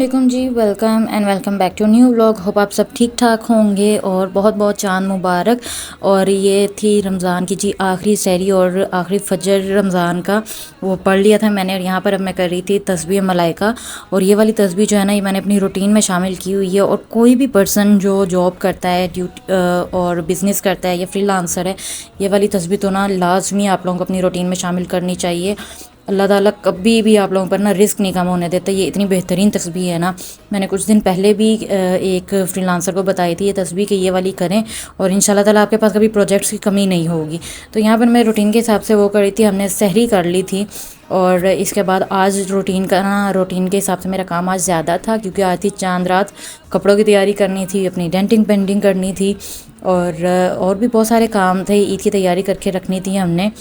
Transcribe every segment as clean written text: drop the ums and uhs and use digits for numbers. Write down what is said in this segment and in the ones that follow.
वालेकुम जी। Welcome and welcome back to new vlog. Hope आप सब ठीक ठाक होंगे और बहुत बहुत चांद मुबारक। और ये थी रमज़ान की जी आखिरी सहरी और आखिरी फजर रमज़ान का वो पढ़ लिया था मैंने। और यहाँ पर अब मैं कर रही थी तस्बीह मलाइका। और ये वाली तस्बीह जो है ना, ये मैंने अपनी रूटीन में शामिल की हुई है। और कोई भी पर्सन जो जॉब करता है और बिज़नेस करता है या फ्रीलांसर है, ये वाली तस्बीह तो ना लाजमी आप लोगों को अपनी रूटीन में शामिल करनी चाहिए। अल्लाह ताला कभी भी आप लोगों पर ना रिस्क नहीं कम होने देता। ये इतनी बेहतरीन तस्बीह है ना। मैंने कुछ दिन पहले भी एक फ्रीलांसर को बताई थी ये तस्बीह कि ये वाली करें और इंशाल्लाह ताला आपके पास कभी प्रोजेक्ट्स की कमी नहीं होगी। तो यहाँ पर मैं रूटीन के हिसाब से वो करी थी, हमने सहरी कर ली थी। और इसके बाद आज रूटीन के हिसाब से मेरा काम आज ज़्यादा था क्योंकि आज थी चांद रात। कपड़ों की तैयारी करनी थी, अपनी डेंटिंग पेंटिंग करनी थी और भी बहुत सारे काम थे। ईद की तैयारी करके रखनी थी हमने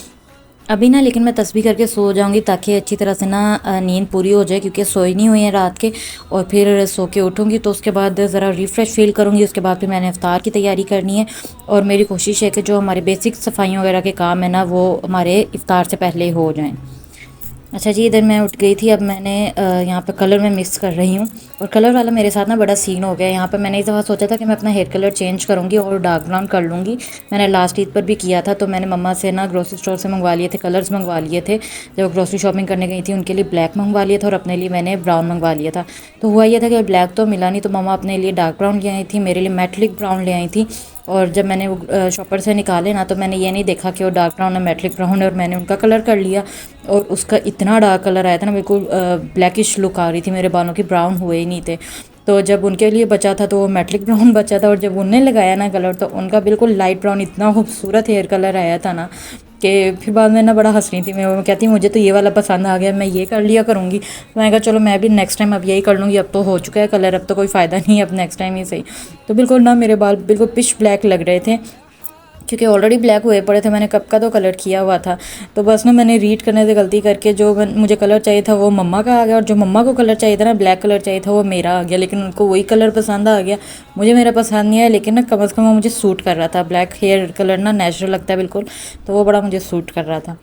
अभी ना। लेकिन मैं तस्बीह करके सो जाऊंगी ताकि अच्छी तरह से ना नींद पूरी हो जाए, क्योंकि सोई नहीं हुई है रात के। और फिर सो के उठूंगी तो उसके बाद ज़रा रिफ़्रेश फील करूंगी। उसके बाद फिर मैंने इफ्तार की तैयारी करनी है। और मेरी कोशिश है कि जो हमारे बेसिक सफाइयों वगैरह के काम है ना, वो हमारे इफ्तार से पहले हो जाएँ। अच्छा जी, इधर मैं उठ गई थी। अब मैंने यहाँ पे कलर में मिक्स कर रही हूँ। और कलर वाला मेरे साथ ना बड़ा सीन हो गया। यहाँ पे मैंने इस दफ़ा सोचा था कि मैं अपना हेयर कलर चेंज करूँगी और डार्क ब्राउन कर लूँगी। मैंने लास्ट ईद पर भी किया था। तो मैंने मम्मा से ना ग्रोसरी स्टोर से मंगवा लिए थे, कलर्स मंगवा लिए थे। जब ग्रोसरी शॉपिंग करने गई थी उनके लिए ब्लैक मंगवा लिया था और अपने लिए मैंने ब्राउन मंगवा लिया था। तो हुआ ये था कि ब्लैक तो मिला नहीं, तो मम्मा अपने लिए डार्क ब्राउन ले आई थी, मेरे लिए मेटलिक ब्राउन ले आई थी। और जब मैंने वो शॉपर से निकाले ना, तो मैंने ये नहीं देखा कि वो डार्क ब्राउन है मेटलिक ब्राउन है, और मैंने उनका कलर कर लिया। और उसका इतना डार्क कलर आया था ना, बिल्कुल ब्लैकिश लुक आ रही थी मेरे बालों की, ब्राउन हुए ही नहीं थे। तो जब उनके लिए बचा था तो वो मेटलिक ब्राउन बचा था, और जब उन्हें लगाया ना कलर तो उनका बिल्कुल लाइट ब्राउन इतना खूबसूरत हेयर कलर आया था ना कि फिर बाद में ना बड़ा हंस रही थी मैं। वो कहती मुझे तो ये वाला पसंद आ गया, मैं ये कर लिया करूँगी। तो मैंने कहा चलो मैं भी नेक्स्ट टाइम अब यही कर लूँगी, अब तो हो चुका है कलर, अब तो कोई फ़ायदा नहीं है, अब नेक्स्ट टाइम ही सही। तो बिल्कुल ना मेरे बाल बिल्कुल पिच ब्लैक लग रहे थे, क्योंकि ऑलरेडी ब्लैक हुए पड़े थे, मैंने कब का तो कलर किया हुआ था। तो बस ना मैंने रीड करने से गलती करके जो मुझे कलर चाहिए था वो मम्मा का आ गया, और जो मम्मा को कलर चाहिए था ना, ब्लैक कलर चाहिए था, वो मेरा आ गया। लेकिन उनको वही कलर पसंद आ गया, मुझे मेरा पसंद नहीं आया। लेकिन ना कम अज़ कम वो मुझे सूट कर रहा था। ब्लैक हेयर कलर ना नेचुरल लगता है बिल्कुल, तो वो बड़ा मुझे सूट कर रहा था।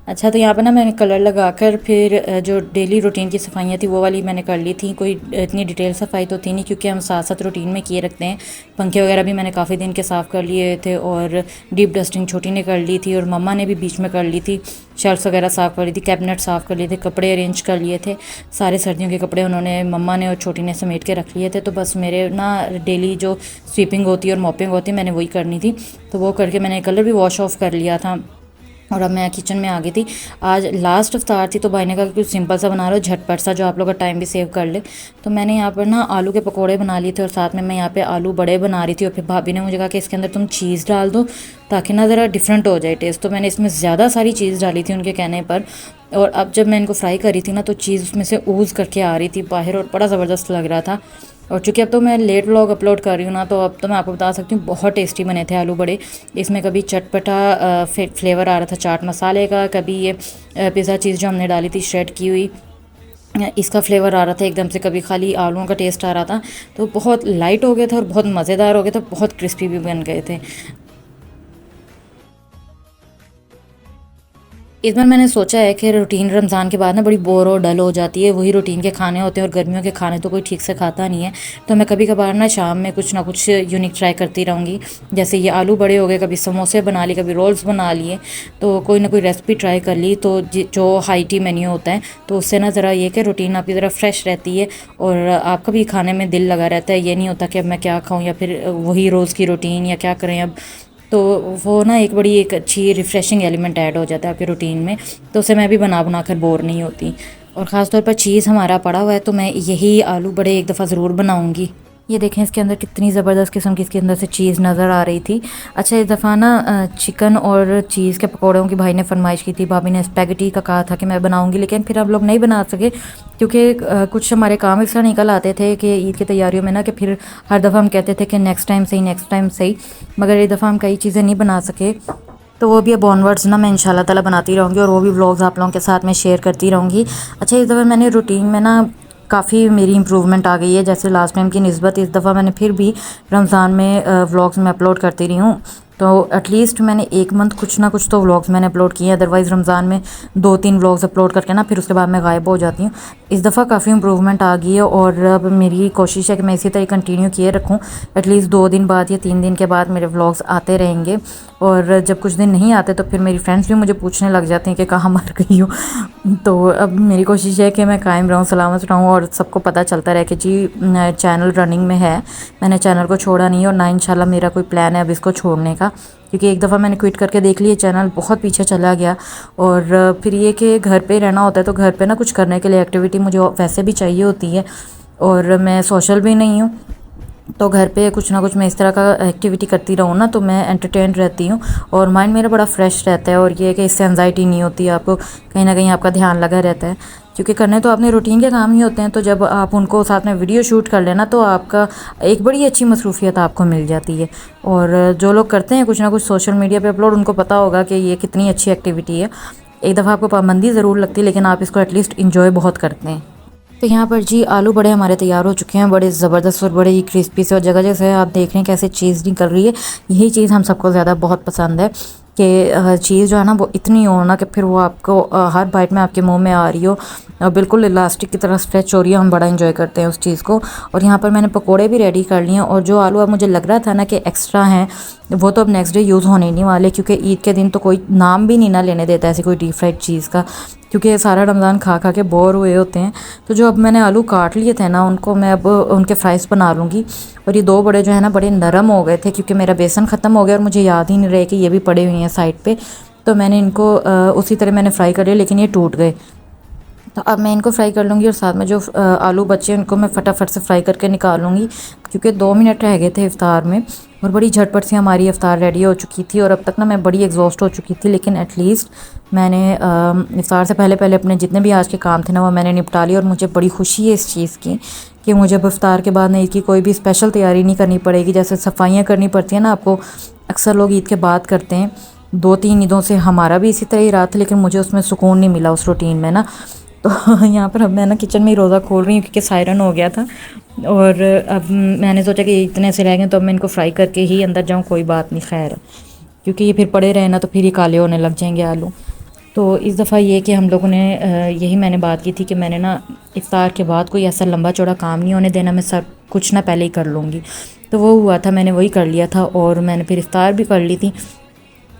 अच्छा, तो यहाँ पे ना मैंने कलर लगाकर फिर जो डेली रूटीन की सफाइयाँ थी वो वाली मैंने कर ली थी। कोई इतनी डिटेल सफाई तो थी नहीं, क्योंकि हम साथ साथ रूटीन में किए रखते हैं। पंखे वगैरह भी मैंने काफ़ी दिन के साफ़ कर लिए थे, और डीप डस्टिंग छोटी ने कर ली थी, और मम्मा ने भी बीच में कर ली थी। शेल्फ्स वगैरह साफ़ कर ली थी, कैबिनेट साफ़ कर लिए थे, कपड़े अरेंज कर लिए थे। सारे सर्दियों के कपड़े उन्होंने, मम्मा ने और छोटी ने समेट के रख लिए थे। तो बस मेरे ना डेली जो स्वीपिंग होती है और मॉपिंग होती है मैंने वही करनी थी। तो वो करके मैंने कलर भी वॉश ऑफ कर लिया था। और अब मैं किचन में आ गई थी। आज लास्ट इफ्तार थी, तो भाई ने कहा कुछ सिंपल सा बना रहे हो, झटपट सा, जो आप लोग का टाइम भी सेव कर ले। तो मैंने यहाँ पर ना आलू के पकोड़े बना लिए थे, और साथ में मैं यहाँ पे आलू बड़े बना रही थी। और फिर भाभी ने मुझे कहा कि इसके अंदर तुम चीज़ डाल दो ताकि ना ज़रा डिफरेंट हो जाए टेस्ट। तो मैंने इसमें ज़्यादा सारी चीज़ डाली थी उनके कहने पर। और अब जब मैं इनको फ्राई कर रही थी ना, तो चीज़ उसमें से ऊज़ करके आ रही थी बाहर, और बड़ा ज़बरदस्त लग रहा था। और चूँकि अब तो मैं लेट व्लॉग अपलोड कर रही हूँ ना, तो अब तो मैं आपको बता सकती हूँ बहुत टेस्टी बने थे आलू बड़े। इसमें कभी चटपटा फ्लेवर आ रहा था चाट मसाले का, कभी ये पिज़्ज़ा चीज़ जो हमने डाली थी श्रेड की हुई, इसका फ्लेवर आ रहा था एकदम से, कभी खाली आलूओं का टेस्ट आ रहा था। तो बहुत लाइट हो गया था और बहुत मज़ेदार हो गया था, बहुत क्रिस्पी भी बन गए थे। इस बार मैंने सोचा है कि रूटीन रमज़ान के बाद ना बड़ी बोर और डल हो जाती है। वही रूटीन के खाने होते हैं, और गर्मियों के खाने तो कोई ठीक से खाता नहीं है। तो मैं कभी कभार ना शाम में कुछ ना कुछ यूनिक ट्राई करती रहूँगी। जैसे ये आलू बड़े हो गए, कभी समोसे बना लिए, कभी रोल्स बना लिए। तो कोई ना कोई रेसिपी ट्राई कर ली, तो जो हाई टी मेन्यू होता है, तो उससे ना ज़रा ये कि रूटीन आपकी ज़रा फ्रेश रहती है, और आपका भी खाने में दिल लगा रहता है। ये नहीं होता कि अब मैं क्या खाऊँ, या फिर वही रोज़ की रूटीन, या क्या करें अब। तो वो ना एक बड़ी एक अच्छी रिफ़्रेशिंग एलिमेंट ऐड हो जाता है आपके रूटीन में। तो उसे मैं भी बना कर बोर नहीं होती। और ख़ास तौर पर चीज़ हमारा पड़ा हुआ है, तो मैं यही आलू बड़े एक दफ़ा ज़रूर बनाऊंगी। ये देखें इसके अंदर कितनी ज़बरदस्त किस्म की इसके अंदर से चीज़ नज़र आ रही थी। अच्छा, इस दफ़ा ना चिकन और चीज़ के पकौड़ों की भाई ने फरमाइश की थी। भाभी ने स्पैगेटी का कहा था कि मैं बनाऊंगी, लेकिन फिर हम लोग नहीं बना सके, क्योंकि कुछ हमारे काम इस तरह निकल आते थे कि ईद की तैयारियों में ना, कि फिर हर दफ़ा हम कहते थे कि नेक्स्ट टाइम सही, नेक्स्ट टाइम सही। मगर इस दफ़ा हम कई चीज़ें नहीं बना सके। तो वो भी अब ऑनवर्ड्स ना मैं इंशाल्लाह ताला बनाती रहूँगी, और वो भी व्लॉग्स आप लोगों के साथ में शेयर करती रहूँगी। अच्छा, इस दफ़ा मैंने रूटीन में ना काफ़ी मेरी इंप्रूवमेंट आ गई है। जैसे लास्ट टाइम की निस्बत इस दफ़ा मैंने फिर भी रमज़ान में व्लॉग्स में अपलोड करती रही हूँ। तो एटलीस्ट मैंने एक मंथ कुछ ना कुछ तो व्लॉग्स मैंने अपलोड किए हैं। अदरवाइज़ रमज़ान में 2-3 व्लॉग्स अपलोड करके ना फिर उसके बाद मैं गायब हो जाती हूँ। इस दफ़ा काफ़ी इंप्रूवमेंट आ गई है और अब मेरी कोशिश है कि मैं इसी तरह कंटिन्यू किए रखूँ। एटलीस्ट 2 दिन बाद या 3 दिन के बाद मेरे व्लॉग्स आते रहेंगे। और जब कुछ दिन नहीं आते तो फिर मेरी फ्रेंड्स भी मुझे पूछने लग जाती हैं कि कहाँ मर गई हो। तो अब मेरी कोशिश है कि मैं कायम रहूँ, सलामत रहूँ और सबको पता चलता रहे कि जी चैनल रनिंग में है, मैंने चैनल को छोड़ा नहीं और ना इंशाल्लाह मेरा कोई प्लान है अब इसको छोड़ने का। क्योंकि एक दफ़ा मैंने क्विट करके देख लिया, चैनल बहुत पीछे चला गया। और फिर ये कि घर पे रहना होता है तो घर पे ना कुछ करने के लिए एक्टिविटी मुझे वैसे भी चाहिए होती है और मैं सोशल भी नहीं हूँ। तो घर पे कुछ ना कुछ मैं इस तरह का एक्टिविटी करती रहूँ ना तो मैं एंटरटेन रहती हूँ और माइंड मेरा बड़ा फ्रेश रहता है। और ये है कि इससे एंजाइटी नहीं होती, आपको कहीं ना कहीं आपका ध्यान लगा रहता है। क्योंकि करने तो आपने रूटीन के काम ही होते हैं, तो जब आप उनको साथ में वीडियो शूट कर लेना तो आपका एक बड़ी अच्छी मसरूफियत आपको मिल जाती है। और जो लोग करते हैं कुछ ना कुछ सोशल मीडिया पे अपलोड, उनको पता होगा कि ये कितनी अच्छी एक्टिविटी है। एक दफ़ा आपको पाबंदी ज़रूर लगती है लेकिन आप इसको एटलीस्ट इंजॉय बहुत करते हैं। तो यहाँ पर जी आलू बड़े हमारे तैयार हो चुके हैं, बड़े ज़बरदस्त और बड़े ही क्रिस्पी से। और जगह जगह से आप देख रहे हैं कैसे चीज़ निकल रही है। यही चीज़ हम सबको ज़्यादा बहुत पसंद है कि चीज़ जो है ना वो इतनी हो ना कि फिर वो आपको हर बाइट में आपके मुंह में आ रही हो और बिल्कुल इलास्टिक की तरह स्ट्रेच हो रही है। हम बड़ा एंजॉय करते हैं उस चीज़ को। और यहाँ पर मैंने पकोड़े भी रेडी कर लिए हैं और जो आलू अब मुझे लग रहा था ना कि एक्स्ट्रा हैं वो तो अब नेक्स्ट डे यूज़ होने नहीं वाले, क्योंकि ईद के दिन तो कोई नाम भी नहीं ना लेने देता ऐसी कोई डीप फ्राइड चीज़ का, क्योंकि सारा रमज़ान खा खा के बोर हुए होते हैं। तो जो अब मैंने आलू काट लिए थे ना उनको मैं अब उनके फ्राइज़ बना लूँगी। और ये 2 बड़े जो है ना बड़े नरम हो गए थे क्योंकि मेरा बेसन ख़त्म हो गया और मुझे याद ही नहीं रहे कि ये भी पड़े हुए हैं साइड पे। तो मैंने इनको उसी तरह मैंने फ्राई कर लिया लेकिन ये टूट गए। तो अब मैं इनको फ्राई कर लूँगी और साथ में जो आलू बचे उनको मैं फटाफट से फ्राई करके निकाल लूँगी, क्योंकि 2 मिनट रह गए थे इफ्तार में। और बड़ी झटपट से हमारी इफ्तार रेडी हो चुकी थी और अब तक ना मैं बड़ी एग्जॉस्ट हो चुकी थी, लेकिन एटलीस्ट मैंने इफ्तार से पहले पहले अपने जितने भी आज के काम थे ना वो मैंने निपटा लिए। और मुझे बड़ी खुशी है इस चीज़ की कि मुझे अब इफ्तार के बाद ना ईद की कोई भी स्पेशल तैयारी नहीं करनी पड़ेगी। जैसे सफाइयाँ करनी पड़ती हैं ना आपको, अक्सर लोग ईद के बाद करते हैं। 2-3 ईदों से हमारा भी इसी तरह ही रहा था, लेकिन मुझे उसमें सुकून नहीं मिला उस रूटीन में ना। तो यहाँ पर अब मैं ना किचन में ही रोज़ा खोल रही हूँ क्योंकि सायरन हो गया था। और अब मैंने सोचा कि इतने से रह गए तो अब मैं इनको फ्राई करके ही अंदर जाऊँ, कोई बात नहीं खैर, क्योंकि ये फिर पड़े रहे ना तो फिर ये काले होने लग जाएंगे आलू। तो इस दफ़ा ये कि हम लोगों ने यही मैंने बात की थी कि मैंने ना इफ्तार के बाद कोई ऐसा लंबा चौड़ा काम नहीं होने देना, मैं सब कुछ ना पहले ही कर लूँगी। तो वो हुआ था, मैंने वही कर लिया था और मैंने फिर इफ्तार भी कर ली थी।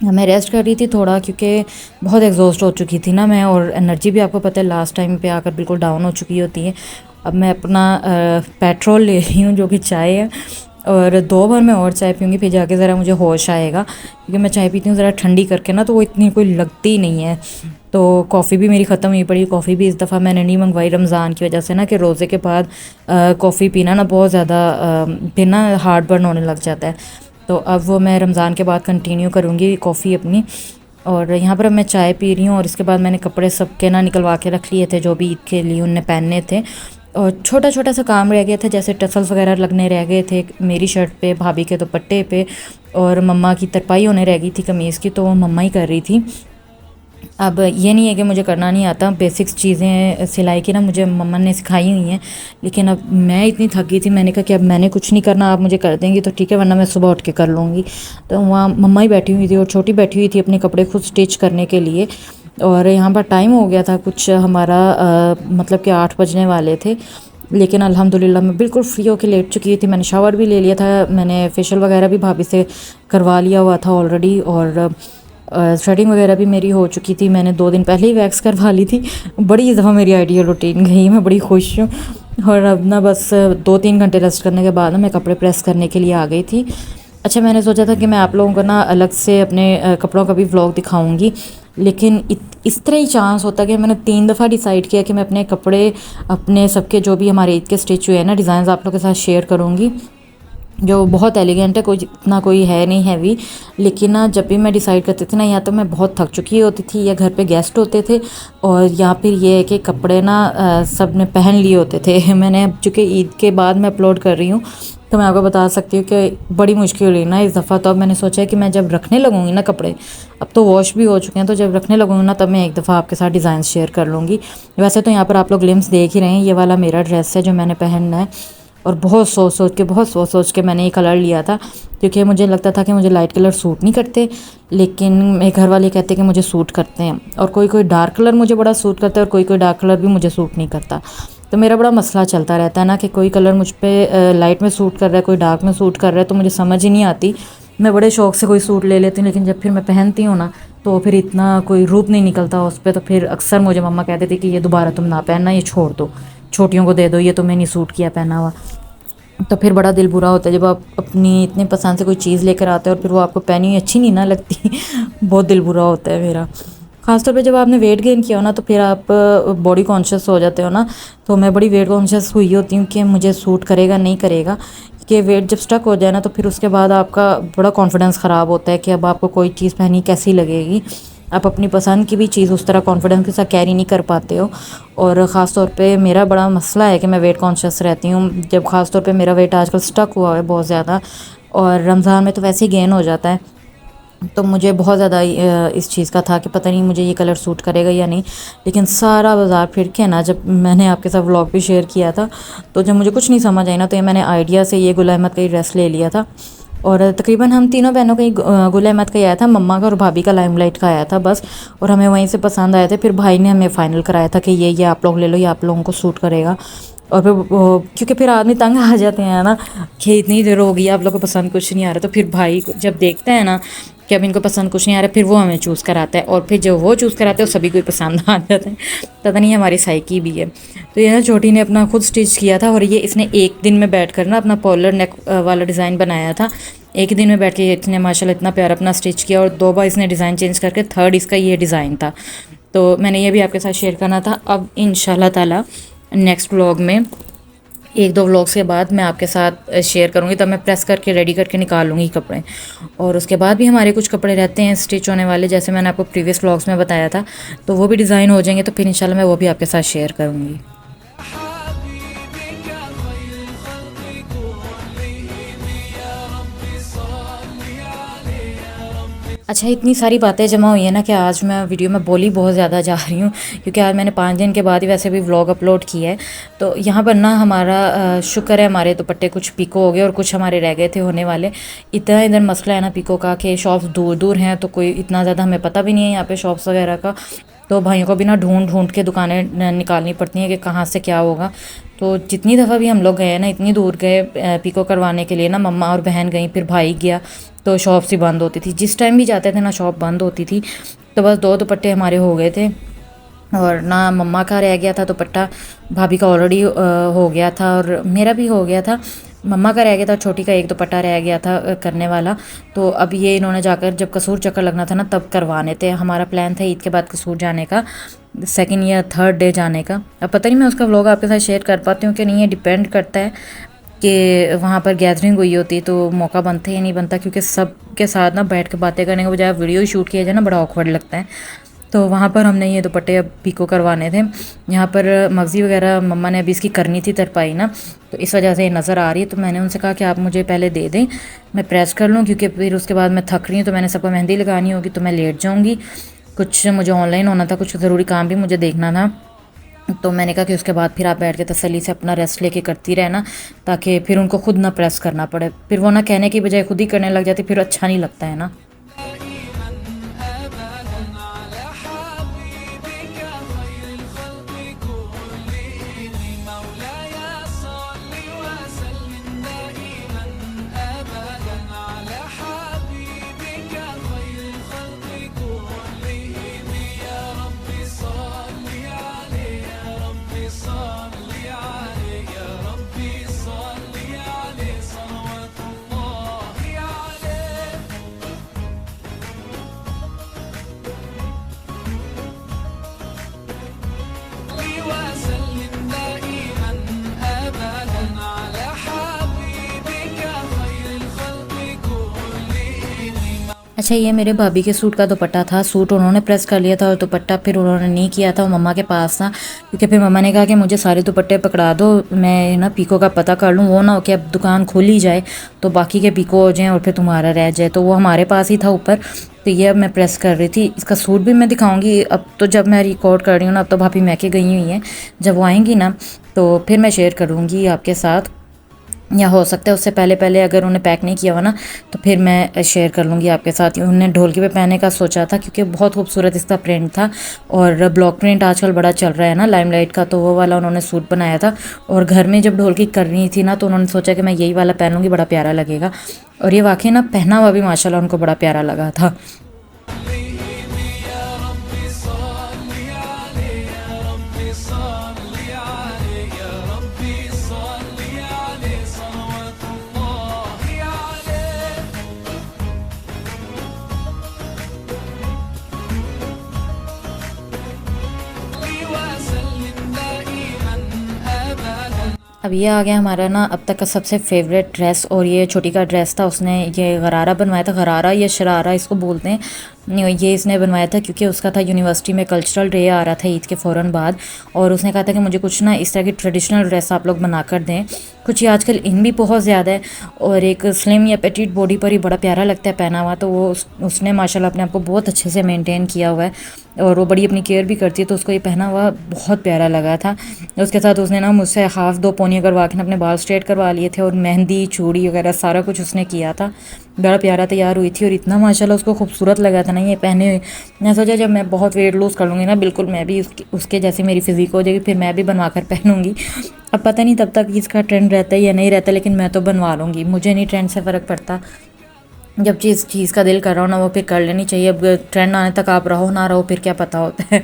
मैं रेस्ट कर रही थी थोड़ा क्योंकि बहुत एग्जॉस्ट हो चुकी थी ना मैं, और एनर्जी भी आपको पता है लास्ट टाइम पे आकर बिल्कुल डाउन हो चुकी होती है। अब मैं अपना पेट्रोल ले रही हूँ जो कि चाय है, और 2 बार मैं और चाय पीऊँगी फिर जाके ज़रा मुझे होश आएगा, क्योंकि मैं चाय पीती हूँ ज़रा ठंडी करके ना तो वो इतनी कोई लगती नहीं है। तो कॉफ़ी भी मेरी ख़त्म हुई पड़ी, कॉफ़ी भी इस दफ़ा मैंने नहीं मंगवाई रमज़ान की वजह से ना, कि रोज़े के बाद कॉफ़ी पीना ना बहुत ज़्यादा फिर ना हार्ट बर्न होने लग जाता है। तो अब वो मैं रमज़ान के बाद कंटिन्यू करूँगी कॉफ़ी अपनी। और यहाँ पर अब मैं चाय पी रही हूँ और इसके बाद मैंने कपड़े सबके ना निकलवा के रख लिए थे जो भी ईद के लिए उनने पहनने थे। और छोटा छोटा सा काम रह गया था, जैसे टसल्स वगैरह लगने रह गए थे मेरी शर्ट पे, भाभी के दुपट्टे पे, और मम्मा की तरपाई होने रह गई थी कमीज़ की, तो वो मम्मा ही कर रही थी। अब ये नहीं है कि मुझे करना नहीं आता, बेसिक्स चीज़ें सिलाई की ना मुझे मम्मा ने सिखाई हुई हैं, लेकिन अब मैं इतनी थक गई थी, मैंने कहा कि अब मैंने कुछ नहीं करना, आप मुझे कर देंगी तो ठीक है, वरना मैं सुबह उठ के कर लूँगी। तो वहाँ मम्मा ही बैठी हुई थी और छोटी बैठी हुई थी अपने कपड़े खुद स्टिच करने के लिए। और यहाँ पर टाइम हो गया था कुछ हमारा मतलब कि 8 बजने वाले थे, लेकिन अल्हम्दुलिल्लाह मैं बिल्कुल फ्री होकर लेट चुकी थी। मैंने शावर भी ले लिया था, मैंने फेशियल वगैरह भी भाभी से करवा लिया हुआ था ऑलरेडी, और थ्रेडिंग वगैरह भी मेरी हो चुकी थी, मैंने 2 दिन पहले ही वैक्स करवा ली थी। बड़ी दफ़ा मेरी आइडियल रूटीन गई, मैं बड़ी खुश हूँ। और अब ना बस 2-3 घंटे रेस्ट करने के बाद ना मैं कपड़े प्रेस करने के लिए आ गई थी। अच्छा, मैंने सोचा था कि मैं आप लोगों को ना अलग से अपने कपड़ों का भी व्लॉग दिखाऊंगी, लेकिन इस तरह ही चांस होता कि मैंने 3 दफ़ा डिसाइड किया कि मैं अपने कपड़े अपने सबके जो भी हमारे ईद के स्टिच हुए हैं ना डिज़ाइन आप लोगों के साथ शेयर करूँगी, जो बहुत एलिगेंट है, कोई इतना कोई है नहीं हैवी। लेकिन ना जब भी मैं डिसाइड करती थी ना, या तो मैं बहुत थक चुकी होती थी या घर पे गेस्ट होते थे, और या फिर ये है कि कपड़े ना सब ने पहन लिए होते थे। मैंने अब चूँकि ईद के बाद मैं अपलोड कर रही हूँ तो मैं आपको बता सकती हूँ कि बड़ी मुश्किल हुई ना इस दफ़ा। तो अब मैंने सोचा है कि मैं जब रखने लगूँगी ना कपड़े, अब तो वॉश भी हो चुके हैं, तो जब रखने लगूँगी ना तब मैं एक दफ़ा आपके साथ डिज़ाइन शेयर कर लूँगी। वैसे तो यहाँ पर आप लोग ग्लिम्स देख ही रहे हैं, ये वाला मेरा ड्रेस है जो मैंने पहनना है। और बहुत सोच के मैंने ये कलर लिया था, क्योंकि मुझे लगता था कि मुझे लाइट कलर सूट नहीं करते, लेकिन मेरे घर वाले कहते कि मुझे सूट करते हैं। और कोई कोई डार्क कलर मुझे बड़ा सूट करता है और कोई कोई डार्क कलर भी मुझे सूट नहीं करता। तो मेरा बड़ा मसला चलता रहता है ना कि कोई कलर मुझ पे लाइट में सूट कर रहा है, कोई डार्क में सूट कर रहा है, तो मुझे समझ ही नहीं आती। मैं बड़े शौक़ से कोई सूट ले लेती हूँ, लेकिन जब फिर मैं पहनती हूँ ना तो फिर इतना कोई रूप नहीं निकलता उस पर। तो फिर अक्सर मुझे मम्मा कहते थे कि ये दोबारा तुम ना पहनना, ये छोड़ दो, छोटियों को दे दो, ये तुम्हें नहीं सूट किया पहना हुआ। तो फिर बड़ा दिल बुरा होता है जब आप अपनी इतनी पसंद से कोई चीज़ लेकर आते हो और फिर वो आपको पहनी हुई अच्छी नहीं ना लगती। बहुत दिल बुरा होता है मेरा। ख़ासतौर पे जब आपने वेट गेन किया हो ना तो फिर आप बॉडी कॉन्शियस हो जाते हो ना। तो मैं बड़ी वेट कॉन्शियस हुई होती हूँ कि मुझे सूट करेगा नहीं करेगा, कि वेट जब स्टक हो जाए ना तो फिर उसके बाद आपका बड़ा कॉन्फिडेंस ख़राब होता है कि अब आपको कोई चीज़ पहनी कैसी लगेगी। आप अपनी पसंद की भी चीज़ उस तरह कॉन्फिडेंस के साथ कैरी नहीं कर पाते हो। और ख़ास तौर पे मेरा बड़ा मसला है कि मैं वेट कॉन्शियस रहती हूँ। जब ख़ास तौर पे मेरा वेट आजकल स्टक हुआ है बहुत ज़्यादा, और रमज़ान में तो वैसे ही गेन हो जाता है, तो मुझे बहुत ज़्यादा इस चीज़ का था कि पता नहीं मुझे ये कलर सूट करेगा या नहीं। लेकिन सारा बाज़ार फिर के ना, जब मैंने आपके साथ व्लॉग भी शेयर किया था, तो जब मुझे कुछ नहीं समझ आई ना तो ये मैंने आइडिया से ये गुल अहमद का ही ड्रेस ले लिया था। और तकरीबन हम तीनों बहनों का ही गुल अहमद का ही आया था, मम्मा का और भाभी का लाइमलाइट का आया था बस। और हमें वहीं से पसंद आए थे, फिर भाई ने हमें फ़ाइनल कराया था कि ये आप लोग ले लो, ये आप लोगों को सूट करेगा। और फिर क्योंकि फिर आदमी तंग आ जाते हैं ना कि इतनी देर हो गई आप लोगों को पसंद कुछ नहीं आ रहा, तो फिर भाई जब देखते हैं ना कि अब इनको पसंद कुछ नहीं आ रहा, फिर वो हमें चूज़ कराता है। और फिर जब वो चूज़ कराते हैं तो सभी को पसंद आ जाता है। पता नहीं हमारी साइकी भी है। तो ये ना छोटी ने अपना खुद स्टिच किया था, और ये इसने एक दिन में बैठ कर ना अपना पॉलर नेक वाला डिज़ाइन बनाया था। एक दिन में बैठ के इसने माशाल्लाह इतना प्यारा अपना स्टिच किया, और 2 बार इसने डिज़ाइन चेंज करके थर्ड इसका ये डिज़ाइन था। तो मैंने ये भी आपके साथ शेयर करना था। अब इंशाल्लाह ताला नेक्स्ट व्लॉग में 1-2 व्लॉग्स के बाद मैं आपके साथ शेयर करूँगी, तब मैं प्रेस करके रेडी करके निकाल लूँगी कपड़े। और उसके बाद भी हमारे कुछ कपड़े रहते हैं स्टिच होने वाले, जैसे मैंने आपको प्रीवियस व्लॉग्स में बताया था, तो वो भी डिज़ाइन हो जाएंगे, तो फिर इंशाल्लाह मैं वो भी आपके साथ शेयर करूँगी। अच्छा, इतनी सारी बातें जमा हुई है ना कि आज मैं वीडियो में बोली बहुत ज़्यादा जा रही हूँ, क्योंकि आज मैंने 5 दिन के बाद ही वैसे भी व्लॉग अपलोड किया है। तो यहाँ पर ना हमारा शुक्र है हमारे दुपट्टे कुछ पिको हो गए और कुछ हमारे रह गए थे होने वाले। इतना इधर मसला है ना पिको का कि शॉप्स दूर दूर हैं, तो कोई इतना ज़्यादा हमें पता भी नहीं है यहाँ पे शॉप्स वगैरह का। तो भाइयों को भी ना ढूंढ ढूंढ के दुकानें निकालनी पड़ती हैं कि कहाँ से क्या होगा। तो जितनी दफ़ा भी हम लोग गए ना, इतनी दूर गए पिको करवाने के लिए ना, मम्मा और बहन गई, फिर भाई गया, तो शॉप्स ही बंद होती थी। जिस टाइम भी जाते थे ना शॉप बंद होती थी। तो बस 2 दुपट्टे हमारे हो गए थे, और ना मम्मा का रह गया था दुपट्टा, भाभी का ऑलरेडी हो गया था, और मेरा भी हो गया था। मम्मा का रह गया था, छोटी का एक दुपट्टा रह गया था करने वाला। तो अब ये इन्होंने जाकर जब कसूर चक्कर लगना था ना तब करवाने थे। हमारा प्लान था ईद के बाद कसूर जाने का, 2nd या 3rd डे जाने का। अब पता नहीं मैं उसका व्लॉग आपके साथ शेयर कर पाती हूँ कि नहीं, ये डिपेंड करता है कि वहाँ पर गैदरिंग हुई होती तो मौका बनता या नहीं बनता, क्योंकि सब के साथ ना बैठ के बातें करने के बजाय वीडियो ही शूट किया जाए ना, बड़ा ऑकवर्ड लगता है। तो वहाँ पर हमने ये दुपट्टे अब पिको करवाने थे। यहाँ पर मगज़ी वगैरह मम्मा ने अभी इसकी करनी थी तरपाई ना, तो इस वजह से ये नज़र आ रही है। तो मैंने उनसे कहा कि आप मुझे पहले दे दें, मैं प्रेस कर लूँ, क्योंकि फिर उसके बाद मैं थक रही हूँ, तो मैंने सबको मेहंदी लगानी होगी, तो मैं लेट जाऊँगी। कुछ मुझे ऑनलाइन होना था, कुछ ज़रूरी काम भी मुझे देखना था। तो मैंने कहा कि उसके बाद फिर आप बैठ के तसल्ली से अपना रेस्ट लेके करती रहना, ताकि फिर उनको खुद ना प्रेस करना पड़े। फिर वो ना कहने की बजाय खुद ही करने लग जाती, फिर अच्छा नहीं लगता है ना। अच्छा, ये मेरे भाभी के सूट का दुपट्टा था। सूट उन्होंने प्रेस कर लिया था और दुपट्टा फिर उन्होंने नहीं किया था, वो मम्मा के पास था। क्योंकि फिर मम्मा ने कहा कि मुझे सारे दुपट्टे पकड़ा दो, मैं ना पीको का पता कर लूँ, वो ना हो कि अब दुकान खुली जाए तो बाकी के पीको हो जाएँ और फिर तुम्हारा रह जाए। तो वो हमारे पास ही था ऊपर, तो ये अब मैं प्रेस कर रही थी। इसका सूट भी मैं दिखाऊंगी अब, तो जब मैं रिकॉर्ड कर रही हूँ ना, अब तो भाभी मैके गई हुई हैं, जब वो आएंगी ना तो फिर मैं शेयर करूँगी आपके साथ। या हो सकता है उससे पहले पहले अगर उन्हें पैक नहीं किया हुआ ना तो फिर मैं शेयर कर लूँगी आपके साथ। उन्होंने ढोलकी पे पहनने का सोचा था क्योंकि बहुत खूबसूरत इसका प्रिंट था और ब्लॉक प्रिंट आजकल बड़ा चल रहा है ना लाइमलाइट का, तो वो वाला उन्होंने सूट बनाया था। और घर में जब ढोलकी करनी थी ना तो उन्होंने सोचा कि मैं यही वाला पहन लूँगी, बड़ा प्यारा लगेगा। और ये वाकई ना पहना हुआ भी माशाल्लाह उनको बड़ा प्यारा लगा था। अब ये आ गया हमारा ना अब तक का सबसे फेवरेट ड्रेस, और ये छोटी का ड्रेस था। उसने ये गरारा बनवाया था, गरारा या शरारा इसको बोलते हैं। ये इसने बनवाया था क्योंकि उसका था यूनिवर्सिटी में कल्चरल डे आ रहा था ईद के फ़ौरन बाद, और उसने कहा था कि मुझे कुछ ना इस तरह की ट्रेडिशनल ड्रेस आप लोग बना कर दें। कुछ ये आजकल इन भी बहुत ज़्यादा है और एक स्लिम या पेटिट बॉडी पर ही बड़ा प्यारा लगता है पहना हुआ, तो वो उसने माशाल्लाह अपने आप को बहुत अच्छे से मेंटेन किया हुआ है और वो बड़ी अपनी केयर भी करती है, तो उसको ये पहना हुआ बहुत प्यारा लगा था। उसके साथ उसने ना मुझसे हाफ 2 पोनियाँ करवा के अपने बाल स्ट्रेट करवा लिए थे और मेहंदी चूड़ी वगैरह सारा कुछ उसने किया था। बड़ा प्यारा तैयार हुई थी और इतना माशाल्लाह उसको खूबसूरत लगा था ना ये पहने हुए। मैं सोचा जब मैं बहुत वेट लूज़ कर लूँगी ना बिल्कुल मैं भी उसके जैसी मेरी फिज़ीक हो जाएगी, फिर मैं भी बनवा कर पहनूँगी। अब पता नहीं तब तक इसका ट्रेंड रहता है या नहीं रहता, लेकिन मैं तो बनवा लूँगी, मुझे नहीं ट्रेंड से फ़र्क पड़ता। जब चीज़ का दिल कर रहा हो ना वो फिर कर लेनी चाहिए। अब ट्रेंड आने तक आप रहो ना रहो फिर क्या पता होता है।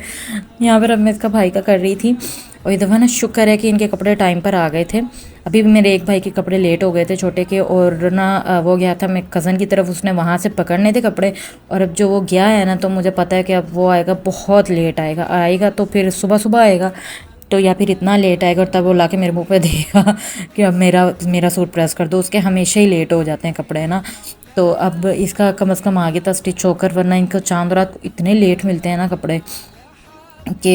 यहाँ पर अब मैं इसका भाई का कर रही थी और ये दफ़ा ना शुक्र है कि इनके कपड़े टाइम पर आ गए थे। अभी भी मेरे एक भाई के कपड़े लेट हो गए थे छोटे के, और ना वो गया था मेरे कज़न की तरफ, उसने वहाँ से पकड़ने थे कपड़े, और अब जो वो गया है ना तो मुझे पता है कि अब वो आएगा बहुत लेट आएगा तो फिर सुबह सुबह आएगा, तो या फिर इतना लेट आएगा और तब वो ला के मेरे मुँह पे देगा कि अब मेरा सूट प्रेस कर दो। उसके हमेशा ही लेट हो जाते हैं कपड़े ना, तो अब इसका कम से कम आगे था स्टिच होकर, वरना इनको चांद रात इतने लेट मिलते हैं ना कपड़े कि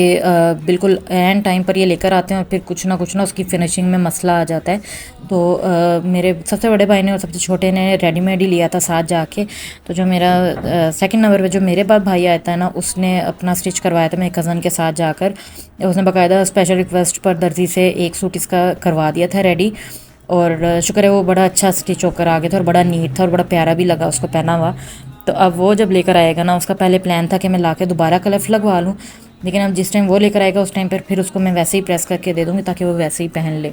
बिल्कुल एंड टाइम पर ये लेकर आते हैं और फिर कुछ ना उसकी फिनिशिंग में मसला आ जाता है। तो मेरे सबसे बड़े भाई ने और सबसे छोटे ने रेडीमेड ही लिया था साथ जाके। तो जो मेरा सेकंड नंबर पे जो मेरे बाद भाई आया था ना उसने अपना स्टिच करवाया था मेरे कज़न के साथ जाकर। उसने बाकायदा स्पेशल रिक्वेस्ट पर दर्जी से एक सूट इसका करवा दिया था रेडी, और शुक्र है वो बड़ा अच्छा स्टिच होकर आ गया था और बड़ा नीट था और बड़ा प्यारा भी लगा उसको पहना हुआ। तो अब वो जब लेकर आएगा ना, उसका पहले प्लान था कि मैं लाके दोबारा कलफ लगवा लूँ, लेकिन अब जिस टाइम वो लेकर आएगा उस टाइम पर फिर उसको मैं वैसे ही प्रेस करके दे दूँगी ताकि वो वैसे ही पहन ले।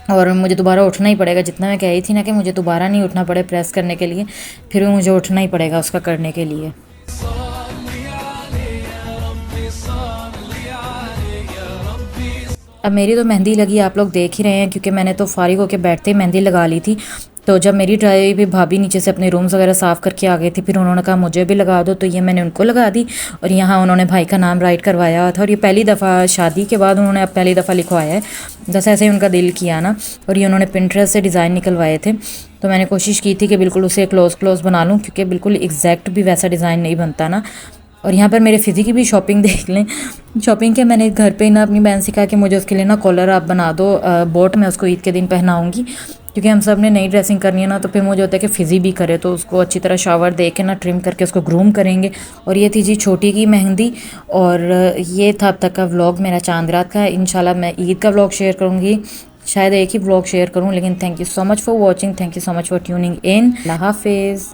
और मुझे दोबारा उठना ही पड़ेगा, जितना मैं कह रही थी ना कि मुझे दोबारा नहीं उठना पड़े प्रेस करने के लिए, फिर भी मुझे उठना ही पड़ेगा उसका करने के लिए। अब मेरी तो मेहंदी लगी आप लोग देख ही रहे हैं, क्योंकि मैंने तो फारिग होकर बैठते ही मेहंदी लगा ली थी। तो जब मेरी ड्राई भी भाभी नीचे से अपने रूम्स वगैरह साफ़ करके आ गई थी, फिर उन्होंने कहा मुझे भी लगा दो, तो ये मैंने उनको लगा दी। और यहाँ उन्होंने भाई का नाम राइट करवाया हुआ था, और ये पहली दफ़ा शादी के बाद उन्होंने अब पहली दफ़ा लिखवाया है, जैसे ऐसे ही उनका दिल किया ना। और ये उन्होंने पिंटरेस्ट से डिज़ाइन निकलवाए थे, तो मैंने कोशिश की थी कि बिल्कुल उसे क्लोज बना लूँ, क्योंकि बिल्कुल एग्जैक्ट भी वैसा डिज़ाइन नहीं बनता ना। और यहाँ पर मेरे फिज़ी की भी शॉपिंग देख लें। शॉपिंग के मैंने घर पे ना अपनी बहन से कहा कि मुझे उसके लिए ना कॉलर आप बना दो, बोट मैं उसको ईद के दिन पहनाऊँगी, क्योंकि हम सब ने नई ड्रेसिंग करनी है ना, तो फिर मुझे होता है कि फ़िज़ी भी करे, तो उसको अच्छी तरह शावर दे के ना ट्रिम करके उसको ग्रूम करेंगे। और ये थी जी छोटी की मेहंदी, और ये था अब तक का व्लॉग मेरा चांद रात का। इंशाल्लाह मैं ईद का व्लॉग शेयर करूँगी, शायद एक ही व्लॉग शेयर करूँ, लेकिन thank you so much for watching, thank you so much for tuning in. अल्लाह हाफिज़।